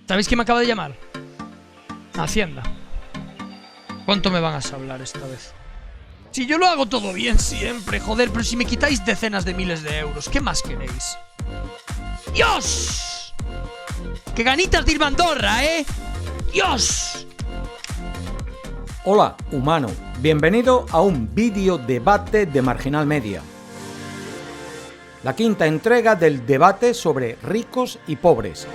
¿Sabéis quién me acaba de llamar? Hacienda. ¿Cuánto me van a hablar esta vez? Si yo lo hago todo bien siempre, joder, pero si me quitáis decenas de miles de euros, ¿qué más queréis? ¡Dios! ¡Qué ganitas de irme a Andorra, ¡Dios! Hola, humano. Bienvenido a un vídeo debate de Marginal Media. La quinta entrega del debate sobre ricos y pobres.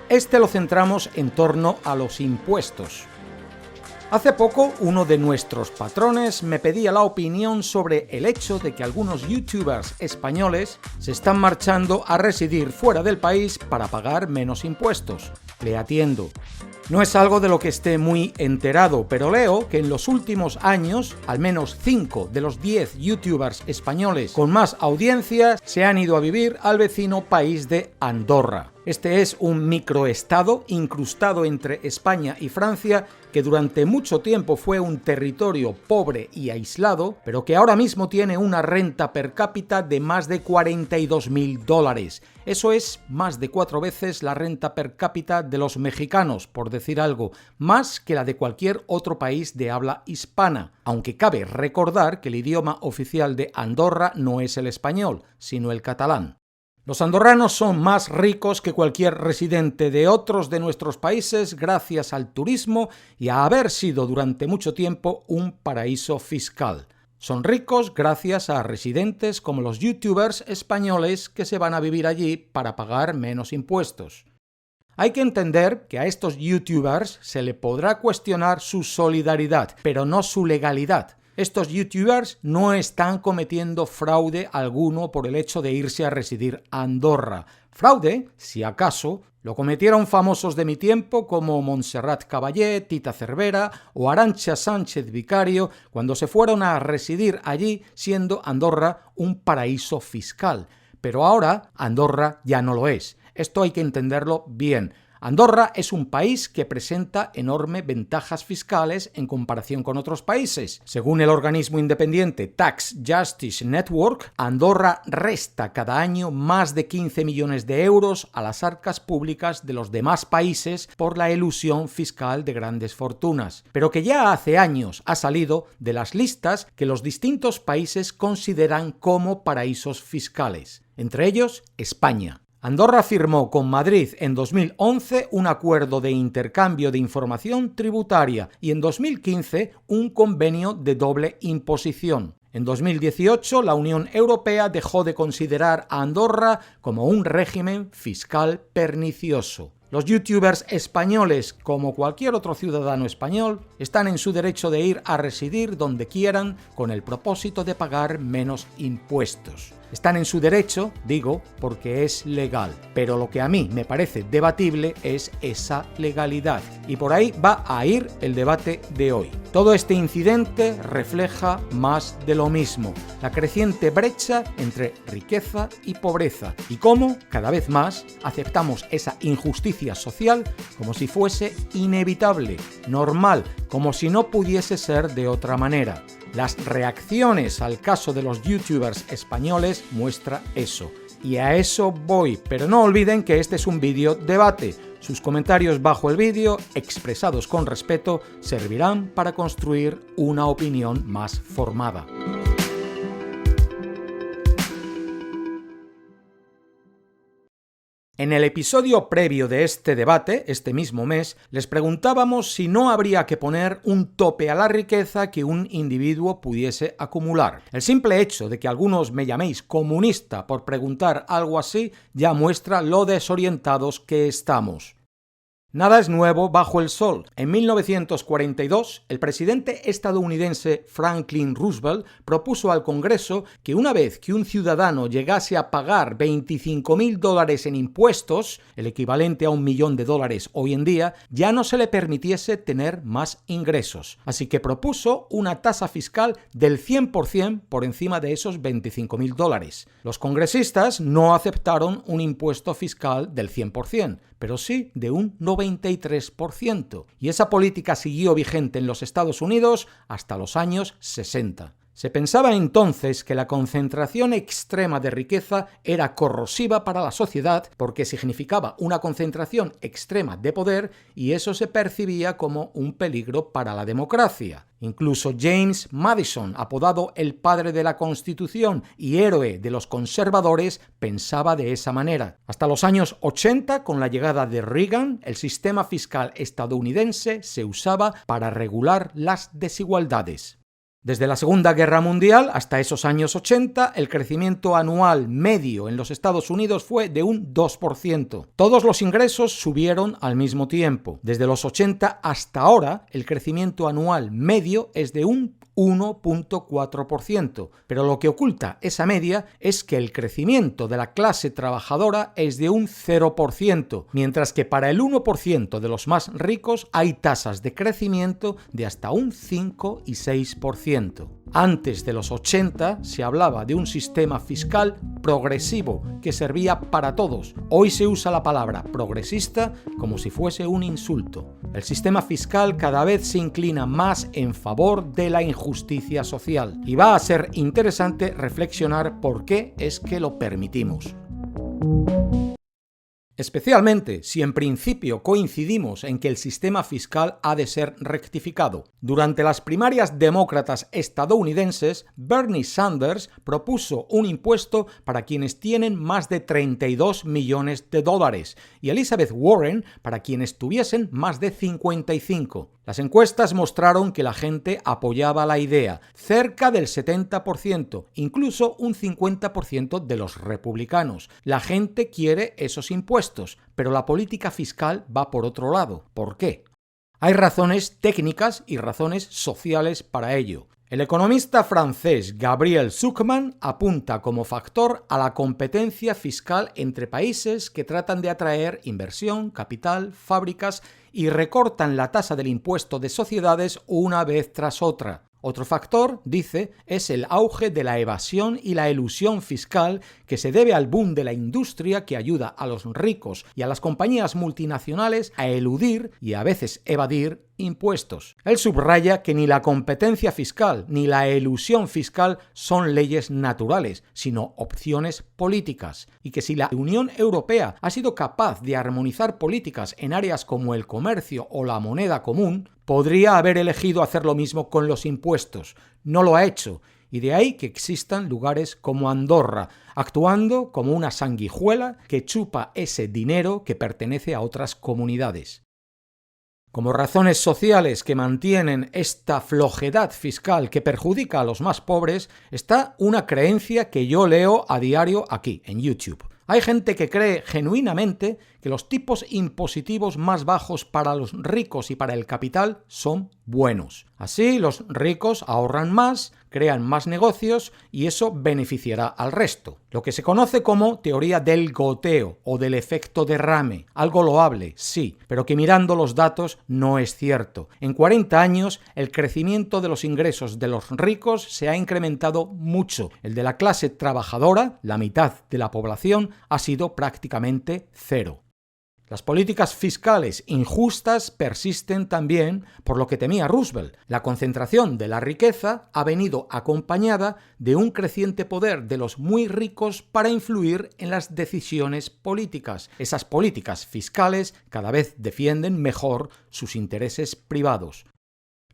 Este lo centramos en torno a los impuestos. Hace poco, uno de nuestros patrones me pedía la opinión sobre el hecho de que algunos youtubers españoles se están marchando a residir fuera del país para pagar menos impuestos. Le atiendo. No es algo de lo que esté muy enterado, pero leo que en los últimos años, al menos 5 de los 10 youtubers españoles con más audiencia se han ido a vivir al vecino país de Andorra. Este es un microestado incrustado entre España y Francia que durante mucho tiempo fue un territorio pobre y aislado, pero que ahora mismo tiene una renta per cápita de más de $42.000. Eso es más de 4 veces la renta per cápita de los mexicanos, por decir algo, más que la de cualquier otro país de habla hispana, aunque cabe recordar que el idioma oficial de Andorra no es el español, sino el catalán. Los andorranos son más ricos que cualquier residente de otros de nuestros países gracias al turismo y a haber sido durante mucho tiempo un paraíso fiscal. Son ricos gracias a residentes como los youtubers españoles que se van a vivir allí para pagar menos impuestos. Hay que entender que a estos youtubers se le podrá cuestionar su solidaridad, pero no su legalidad. Estos youtubers no están cometiendo fraude alguno por el hecho de irse a residir a Andorra. Fraude, si acaso, lo cometieron famosos de mi tiempo como Montserrat Caballé, Tita Cervera o Arantxa Sánchez Vicario cuando se fueron a residir allí siendo Andorra un paraíso fiscal. Pero ahora Andorra ya no lo es. Esto hay que entenderlo bien. Andorra es un país que presenta enormes ventajas fiscales en comparación con otros países. Según el organismo independiente Tax Justice Network, Andorra resta cada año más de 15 millones de euros a las arcas públicas de los demás países por la elusión fiscal de grandes fortunas, pero que ya hace años ha salido de las listas que los distintos países consideran como paraísos fiscales, entre ellos España. Andorra firmó con Madrid en 2011 un acuerdo de intercambio de información tributaria y en 2015 un convenio de doble imposición. En 2018 la Unión Europea dejó de considerar a Andorra como un régimen fiscal pernicioso. Los youtubers españoles, como cualquier otro ciudadano español, están en su derecho de ir a residir donde quieran con el propósito de pagar menos impuestos. Están en su derecho, digo, porque es legal, pero lo que a mí me parece debatible es esa legalidad, y por ahí va a ir el debate de hoy. Todo este incidente refleja más de lo mismo, la creciente brecha entre riqueza y pobreza, y cómo, cada vez más, aceptamos esa injusticia social como si fuese inevitable, normal, como si no pudiese ser de otra manera. Las reacciones al caso de los youtubers españoles muestra eso. Y a eso voy, pero no olviden que este es un vídeo debate. Sus comentarios bajo el vídeo, expresados con respeto, servirán para construir una opinión más formada. En el episodio previo de este debate, este mismo mes, les preguntábamos si no habría que poner un tope a la riqueza que un individuo pudiese acumular. El simple hecho de que algunos me llaméis comunista por preguntar algo así ya muestra lo desorientados que estamos. Nada es nuevo bajo el sol. En 1942, el presidente estadounidense Franklin Roosevelt propuso al Congreso que una vez que un ciudadano llegase a pagar $25.000 en impuestos, el equivalente a $1 millón hoy en día, ya no se le permitiese tener más ingresos. Así que propuso una tasa fiscal del 100% por encima de esos $25.000. Los congresistas no aceptaron un impuesto fiscal del 100%, pero sí de un 93%, y esa política siguió vigente en los Estados Unidos hasta los años 60. Se pensaba entonces que la concentración extrema de riqueza era corrosiva para la sociedad porque significaba una concentración extrema de poder y eso se percibía como un peligro para la democracia. Incluso James Madison, apodado el padre de la Constitución y héroe de los conservadores, pensaba de esa manera. Hasta los años 80, con la llegada de Reagan, el sistema fiscal estadounidense se usaba para regular las desigualdades. Desde la Segunda Guerra Mundial hasta esos años 80, el crecimiento anual medio en los Estados Unidos fue de un 2%. Todos los ingresos subieron al mismo tiempo. Desde los 80 hasta ahora, el crecimiento anual medio es de un 1.4%, pero lo que oculta esa media es que el crecimiento de la clase trabajadora es de un 0%, mientras que para el 1% de los más ricos hay tasas de crecimiento de hasta un 5 y 6%. Antes de los 80 se hablaba de un sistema fiscal progresivo que servía para todos. Hoy se usa la palabra progresista como si fuese un insulto. El sistema fiscal cada vez se inclina más en favor de la injusticia social y va a ser interesante reflexionar por qué es que lo permitimos. Especialmente si en principio coincidimos en que el sistema fiscal ha de ser rectificado. Durante las primarias demócratas estadounidenses, Bernie Sanders propuso un impuesto para quienes tienen más de 32 millones de dólares y Elizabeth Warren para quienes tuviesen más de 55. Las encuestas mostraron que la gente apoyaba la idea, cerca del 70%, incluso un 50% de los republicanos. La gente quiere esos impuestos, pero la política fiscal va por otro lado. ¿Por qué? Hay razones técnicas y razones sociales para ello. El economista francés Gabriel Zucman apunta como factor a la competencia fiscal entre países que tratan de atraer inversión, capital, fábricas y recortan la tasa del impuesto de sociedades una vez tras otra. Otro factor, dice, es el auge de la evasión y la elusión fiscal que se debe al boom de la industria que ayuda a los ricos y a las compañías multinacionales a eludir y a veces evadir impuestos. Él subraya que ni la competencia fiscal ni la elusión fiscal son leyes naturales, sino opciones políticas, y que si la Unión Europea ha sido capaz de armonizar políticas en áreas como el comercio o la moneda común, podría haber elegido hacer lo mismo con los impuestos. No lo ha hecho, y de ahí que existan lugares como Andorra, actuando como una sanguijuela que chupa ese dinero que pertenece a otras comunidades. Como razones sociales que mantienen esta flojedad fiscal que perjudica a los más pobres, está una creencia que yo leo a diario aquí, en YouTube. Hay gente que cree genuinamente que los tipos impositivos más bajos para los ricos y para el capital son buenos. Así, los ricos ahorran más, crean más negocios y eso beneficiará al resto. Lo que se conoce como teoría del goteo o del efecto derrame. Algo loable, sí, pero que mirando los datos no es cierto. En 40 años, el crecimiento de los ingresos de los ricos se ha incrementado mucho. El de la clase trabajadora, la mitad de la población, ha sido prácticamente cero. Las políticas fiscales injustas persisten también por lo que temía Roosevelt. La concentración de la riqueza ha venido acompañada de un creciente poder de los muy ricos para influir en las decisiones políticas. Esas políticas fiscales cada vez defienden mejor sus intereses privados.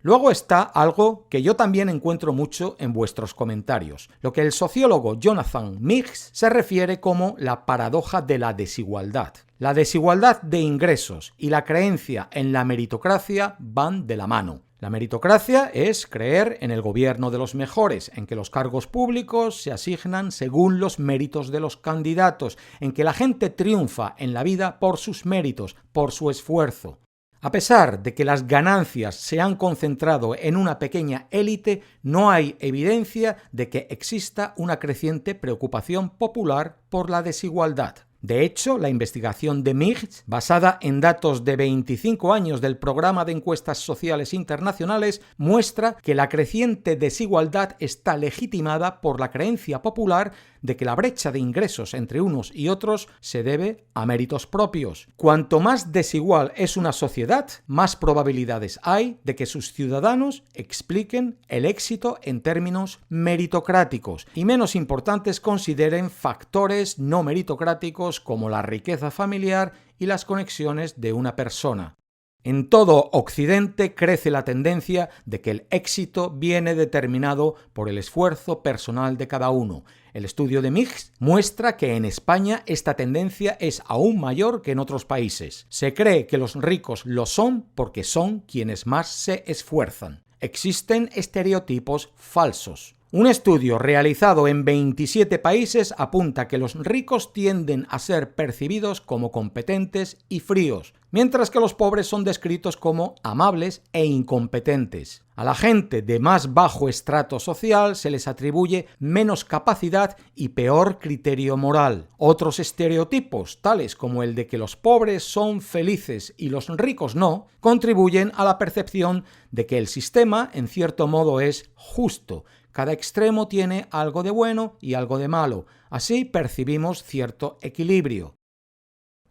Luego está algo que yo también encuentro mucho en vuestros comentarios, lo que el sociólogo Jonathan Meigs se refiere como la paradoja de la desigualdad. La desigualdad de ingresos y la creencia en la meritocracia van de la mano. La meritocracia es creer en el gobierno de los mejores, en que los cargos públicos se asignan según los méritos de los candidatos, en que la gente triunfa en la vida por sus méritos, por su esfuerzo. A pesar de que las ganancias se han concentrado en una pequeña élite, no hay evidencia de que exista una creciente preocupación popular por la desigualdad. De hecho, la investigación de MIGS, basada en datos de 25 años del Programa de Encuestas Sociales Internacionales, muestra que la creciente desigualdad está legitimada por la creencia popular de que la brecha de ingresos entre unos y otros se debe a méritos propios. Cuanto más desigual es una sociedad, más probabilidades hay de que sus ciudadanos expliquen el éxito en términos meritocráticos y menos importantes consideren factores no meritocráticos como la riqueza familiar y las conexiones de una persona. En todo Occidente crece la tendencia de que el éxito viene determinado por el esfuerzo personal de cada uno. El estudio de MIGS muestra que en España esta tendencia es aún mayor que en otros países. Se cree que los ricos lo son porque son quienes más se esfuerzan. Existen estereotipos falsos. Un estudio realizado en 27 países apunta que los ricos tienden a ser percibidos como competentes y fríos, mientras que los pobres son descritos como amables e incompetentes. A la gente de más bajo estrato social se les atribuye menos capacidad y peor criterio moral. Otros estereotipos, tales como el de que los pobres son felices y los ricos no, contribuyen a la percepción de que el sistema, en cierto modo, es justo. Cada extremo tiene algo de bueno y algo de malo. Así percibimos cierto equilibrio.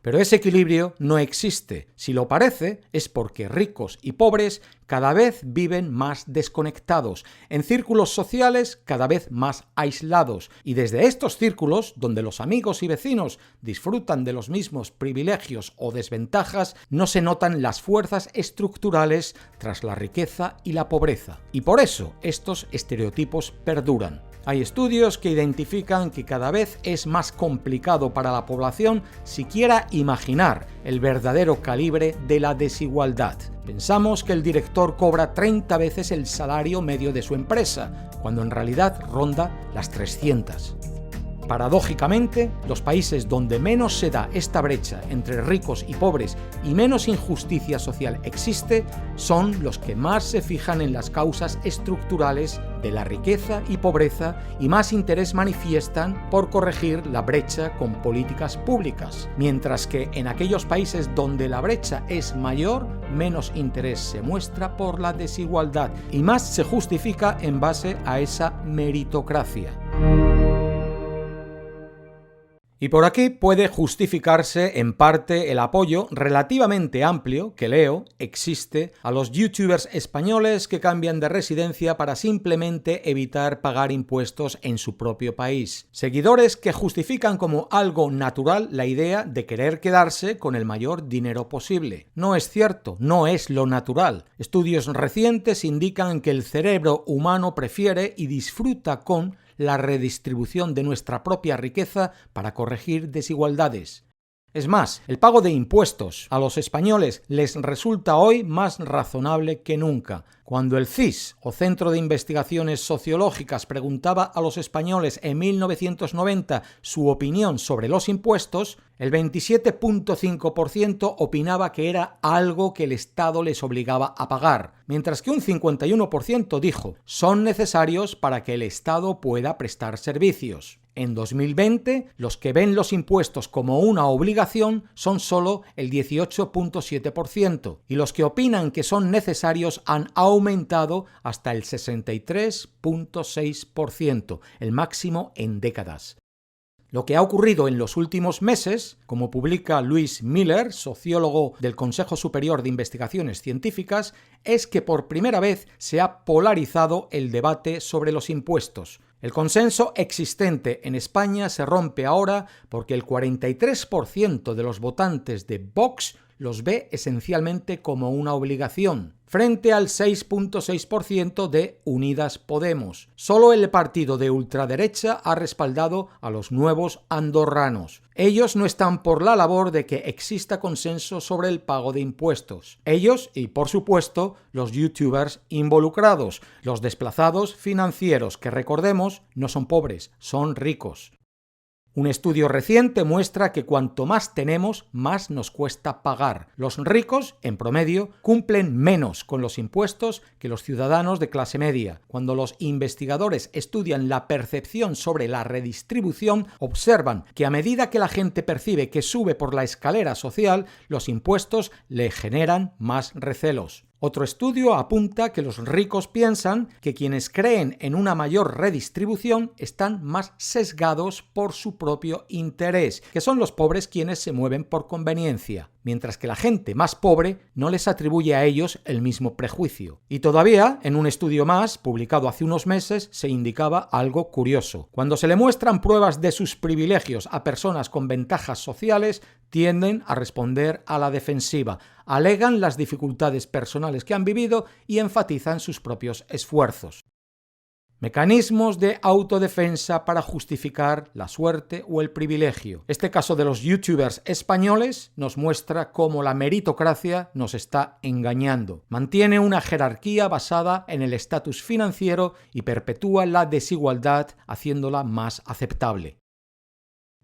Pero ese equilibrio no existe. Si lo parece, es porque ricos y pobres cada vez viven más desconectados, en círculos sociales cada vez más aislados, y desde estos círculos, donde los amigos y vecinos disfrutan de los mismos privilegios o desventajas, no se notan las fuerzas estructurales tras la riqueza y la pobreza. Y por eso estos estereotipos perduran. Hay estudios que identifican que cada vez es más complicado para la población siquiera imaginar el verdadero calibre de la desigualdad. Pensamos que el director cobra 30 veces el salario medio de su empresa, cuando en realidad ronda las 300. Paradójicamente, los países donde menos se da esta brecha entre ricos y pobres y menos injusticia social existe son los que más se fijan en las causas estructurales de la riqueza y pobreza y más interés manifiestan por corregir la brecha con políticas públicas, mientras que en aquellos países donde la brecha es mayor, menos interés se muestra por la desigualdad y más se justifica en base a esa meritocracia. Y por aquí puede justificarse en parte el apoyo relativamente amplio que leo existe a los youtubers españoles que cambian de residencia para simplemente evitar pagar impuestos en su propio país. Seguidores que justifican como algo natural la idea de querer quedarse con el mayor dinero posible. No es cierto, no es lo natural. Estudios recientes indican que el cerebro humano prefiere y disfruta con la redistribución de nuestra propia riqueza para corregir desigualdades. Es más, el pago de impuestos a los españoles les resulta hoy más razonable que nunca. Cuando el CIS, o Centro de Investigaciones Sociológicas, preguntaba a los españoles en 1990 su opinión sobre los impuestos, el 27.5% opinaba que era algo que el Estado les obligaba a pagar, mientras que un 51% dijo son necesarios para que el Estado pueda prestar servicios. En 2020, los que ven los impuestos como una obligación son solo el 18.7% y los que opinan que son necesarios han aumentado hasta el 63.6%, el máximo en décadas. Lo que ha ocurrido en los últimos meses, como publica Luis Miller, sociólogo del Consejo Superior de Investigaciones Científicas, es que por primera vez se ha polarizado el debate sobre los impuestos. El consenso existente en España se rompe ahora porque el 43% de los votantes de Vox los ve esencialmente como una obligación, frente al 6.6% de Unidas Podemos. Solo el partido de ultraderecha ha respaldado a los nuevos andorranos. Ellos no están por la labor de que exista consenso sobre el pago de impuestos. Ellos y, por supuesto, los youtubers involucrados, los desplazados financieros, que recordemos, no son pobres, son ricos. Un estudio reciente muestra que cuanto más tenemos, más nos cuesta pagar. Los ricos, en promedio, cumplen menos con los impuestos que los ciudadanos de clase media. Cuando los investigadores estudian la percepción sobre la redistribución, observan que a medida que la gente percibe que sube por la escalera social, los impuestos le generan más recelos. Otro estudio apunta que los ricos piensan que quienes creen en una mayor redistribución están más sesgados por su propio interés, que son los pobres quienes se mueven por conveniencia, mientras que la gente más pobre no les atribuye a ellos el mismo prejuicio. Y todavía, en un estudio más, publicado hace unos meses, se indicaba algo curioso. Cuando se le muestran pruebas de sus privilegios a personas con ventajas sociales, tienden a responder a la defensiva, alegan las dificultades personales que han vivido y enfatizan sus propios esfuerzos. Mecanismos de autodefensa para justificar la suerte o el privilegio. Este caso de los youtubers españoles nos muestra cómo la meritocracia nos está engañando. Mantiene una jerarquía basada en el estatus financiero y perpetúa la desigualdad haciéndola más aceptable.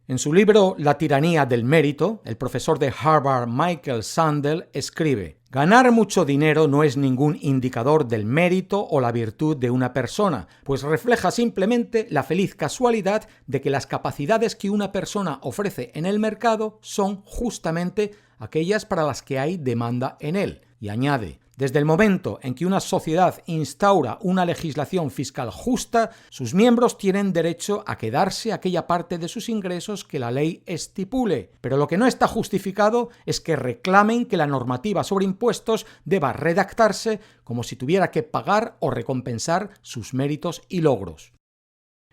En su libro La tiranía del mérito, el profesor de Harvard Michael Sandel escribe: ganar mucho dinero no es ningún indicador del mérito o la virtud de una persona, pues refleja simplemente la feliz casualidad de que las capacidades que una persona ofrece en el mercado son justamente aquellas para las que hay demanda en él. Y añade: desde el momento en que una sociedad instaura una legislación fiscal justa, sus miembros tienen derecho a quedarse aquella parte de sus ingresos que la ley estipule. Pero lo que no está justificado es que reclamen que la normativa sobre impuestos deba redactarse como si tuviera que pagar o recompensar sus méritos y logros.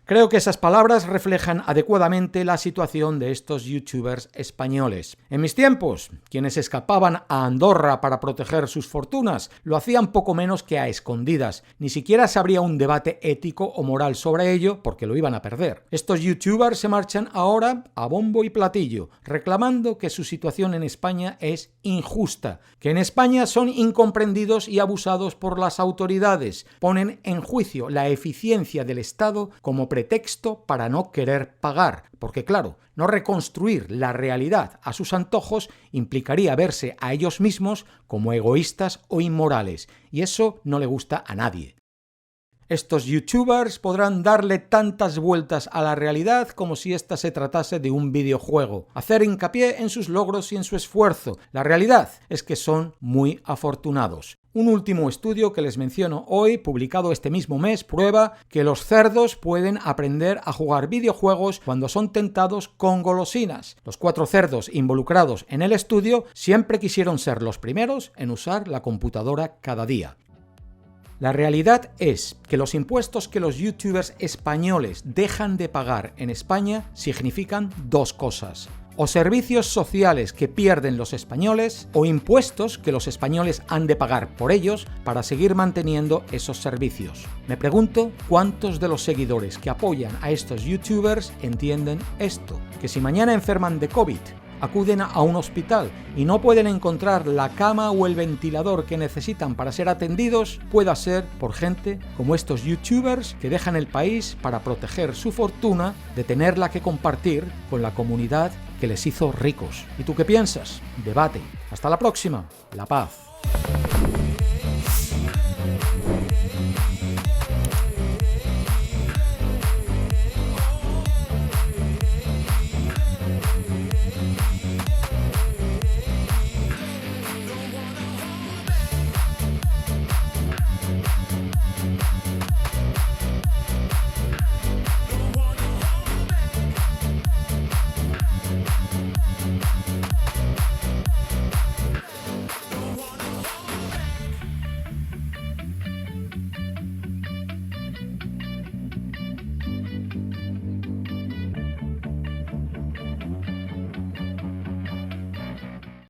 Creo que esas palabras reflejan adecuadamente la situación de estos youtubers españoles. En mis tiempos, quienes escapaban a Andorra para proteger sus fortunas lo hacían poco menos que a escondidas. Ni siquiera se abría un debate ético o moral sobre ello porque lo iban a perder. Estos youtubers se marchan ahora a bombo y platillo, reclamando que su situación en España es injusta, que en España son incomprendidos y abusados por las autoridades. Ponen en juicio la eficiencia del Estado como pretexto para no querer pagar, porque claro, no reconstruir la realidad a sus antojos implicaría verse a ellos mismos como egoístas o inmorales, y eso no le gusta a nadie. Estos youtubers podrán darle tantas vueltas a la realidad como si ésta se tratase de un videojuego, hacer hincapié en sus logros y en su esfuerzo. La realidad es que son muy afortunados. Un último estudio que les menciono hoy, publicado este mismo mes, prueba que los cerdos pueden aprender a jugar videojuegos cuando son tentados con golosinas. Los 4 cerdos involucrados en el estudio siempre quisieron ser los primeros en usar la computadora cada día. La realidad es que los impuestos que los youtubers españoles dejan de pagar en España significan 2 cosas: o servicios sociales que pierden los españoles, o impuestos que los españoles han de pagar por ellos para seguir manteniendo esos servicios. Me pregunto cuántos de los seguidores que apoyan a estos youtubers entienden esto, que si mañana enferman de COVID, acuden a un hospital y no pueden encontrar la cama o el ventilador que necesitan para ser atendidos, pueda ser por gente como estos youtubers que dejan el país para proteger su fortuna de tenerla que compartir con la comunidad que les hizo ricos. ¿Y tú qué piensas? Debate. Hasta la próxima. La paz.